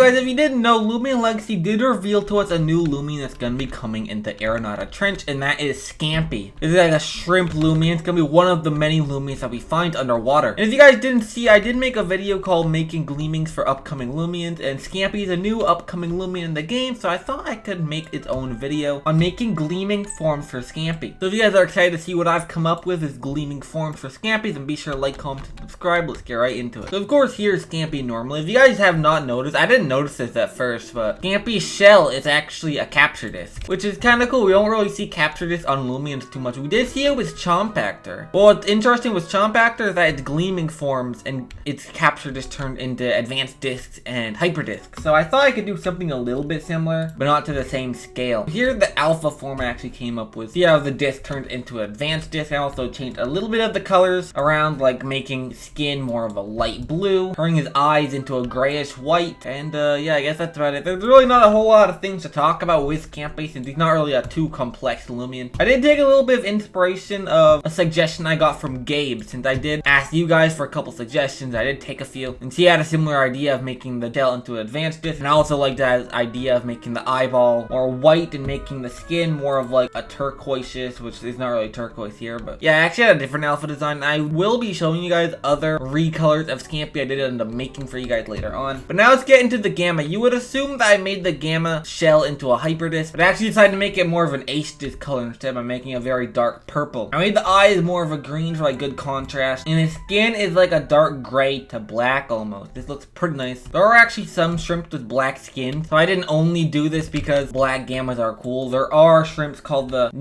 guys, if you didn't know, Loomian Legacy did reveal to us a new Loomian that's gonna be coming into Aeronauta Trench, and that is Skampi. This is like a shrimp Loomian. It's gonna be one of the many Loomians that we find underwater. And if you guys didn't see, I did make a video called Making Gleamings for Upcoming Loomians, and Skampi is a new upcoming Loomian in the game, so I thought I could make its own video on making gleaming forms for Skampi. So if you guys are excited to see what I've come up with as gleaming forms for Skampi, then be sure to like, comment, and subscribe. Let's get right into it. So of course, here's Skampi normally. If you guys have not noticed, I didn't notice this at first, but Skampi's shell is actually a capture disc, which is kind of cool. We don't really see capture discs on Loomians too much. We did see it with Chompactor. Well, what's interesting with Chompactor is that it's gleaming forms and its capture disc turned into advanced discs and hyper discs. So I thought I could do something a little bit similar, but not to the same scale. Here, the alpha form I actually came up with. See how the disc turned into advanced disc. I also changed a little bit of the colors around, like making skin more of a light blue, turning his eyes into a grayish white, and yeah, I guess that's about it. There's really not a whole lot of things to talk about with Skampi since he's not really a too complex Loomian. I did take a little bit of inspiration of a suggestion I got from Gabe, since I did ask you guys for a couple suggestions. I did take a few, and he had a similar idea of making the tail into an advanced disc, and I also liked that idea of making the eyeball more white and making the skin more of like a turquoise-ish, which is not really turquoise here, but yeah, I actually had a different alpha design. I will be showing you guys other recolors of Skampi I did end up making for you guys later on. But now let's get into the gamma. You would assume that I made the gamma shell into a hyper disc, but I actually decided to make it more of an ace disc color instead by making a very dark purple. I made the eyes more of a green for like good contrast, and his skin is like a dark gray to black almost. This looks pretty nice. There are actually some shrimps with black skin, so I didn't only do this because black gammas are cool. There are shrimps called the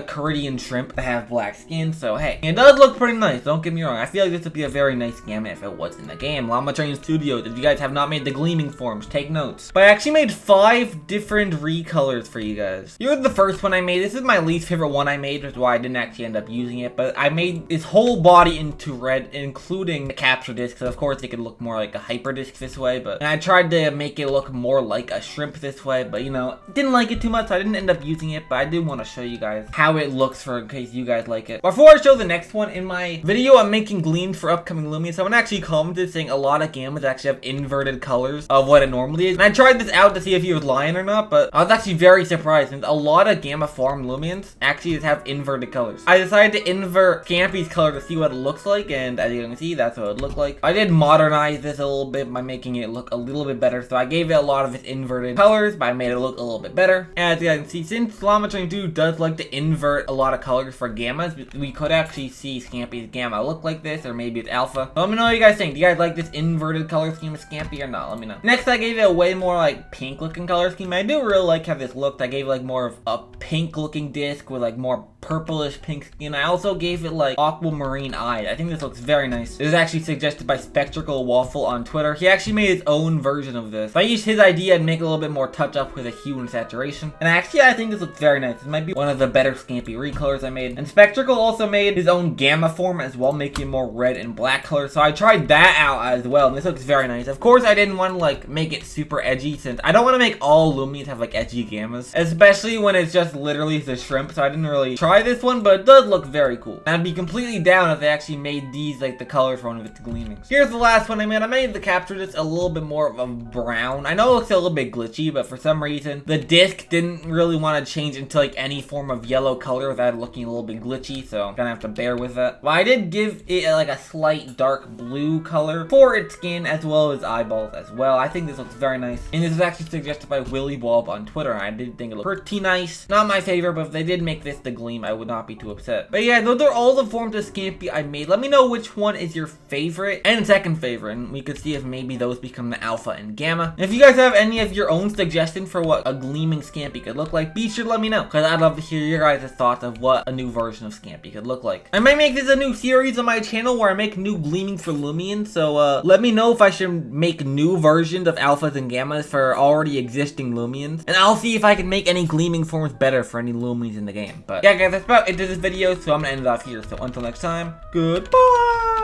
Caridian shrimp that have black skin, so hey, it does look pretty nice, don't get me wrong. I feel like this would be a very nice gamma if it was in the game. Llama Train Studios, if you guys have not made the gleaming forms, take notes. But I actually made 5 different recolors for you guys. Here's the first one I made. This is my least favorite one I made, which is why I didn't actually end up using it, but I made his whole body into red, including the capture disc, so of course it could look more like a hyper disc this way, and I tried to make it look more like a shrimp this way, but you know, didn't like it too much, so I didn't end up using it, but I did want to show you guys how it looks in case you guys like it. Before I show the next one, in my video I'm making gleams for upcoming Loomians, someone actually commented saying a lot of gammas actually have inverted colors of what it normally is, and I tried this out to see if he was lying or not, but I was actually very surprised, since a lot of gamma form Loomians actually just have inverted colors. I decided to invert Skampi's color to see what it looks like, and as you can see, that's what it looked like. I did modernize this a little bit by making it look a little bit better, so I gave it a lot of its inverted colors, but I made it look a little bit better. And as you guys can see, since Llama Train 2 does like to invert a lot of colors for gammas, we could actually see Skampi's gamma look like this, or maybe it's alpha. So let me know what you guys think. Do you guys like this inverted color scheme of Skampi or not? Let me know. Next, I gave it a way more like pink looking color scheme. I do really like how this looked. I gave like more of a pink looking disc with like more purplish pink skin. I also gave it like aquamarine eyes. I think this looks very nice. This is actually suggested by Spectacle Waffle on Twitter. He actually made his own version of this. So I used his idea and make it a little bit more touch up with a hue and saturation. And actually, I think this looks very nice. This might be one of the better Skampi recolors I made. And Spectacle also made his own gamma form as well, making it more red and black color. So I tried that out as well, and this looks very nice. Of course, I didn't want to like make it super edgy, since I don't want to make all Loomians have like edgy gammas, especially when it's just literally the shrimp. So I didn't really try this one, but it does look very cool. And I'd be completely down if they actually made these like the colors for one of its gleamings. Here's the last one I made. I made the capture disc a little bit more of a brown. I know it looks a little bit glitchy, but for some reason the disc didn't really want to change into like any form of yellow color without it looking a little bit glitchy, so I'm gonna have to bear with that. But I did give it like a slight dark blue color for its skin as well as eyeballs as well. I think this looks very nice, and this is actually suggested by Willy Bob on Twitter. I did think it looked pretty nice. Not my favorite, but if they did make this the gleam, I would not be too upset. But yeah, those are all the forms of Skampi I made. Let me know which one is your favorite and second favorite, and we could see if maybe those become the alpha and gamma. And if you guys have any of your own suggestions for what a gleaming Skampi could look like, be sure to let me know, because I'd love to hear your guys' thoughts of what a new version of Skampi could look like. I might make this a new series on my channel where I make new gleamings for Loomians, so let me know if I should make new versions of alphas and gammas for already existing Loomians, and I'll see if I can make any gleaming forms better for any Loomians in the game. But yeah guys, that's about it to this video, so I'm gonna end it off here. So until next time, goodbye!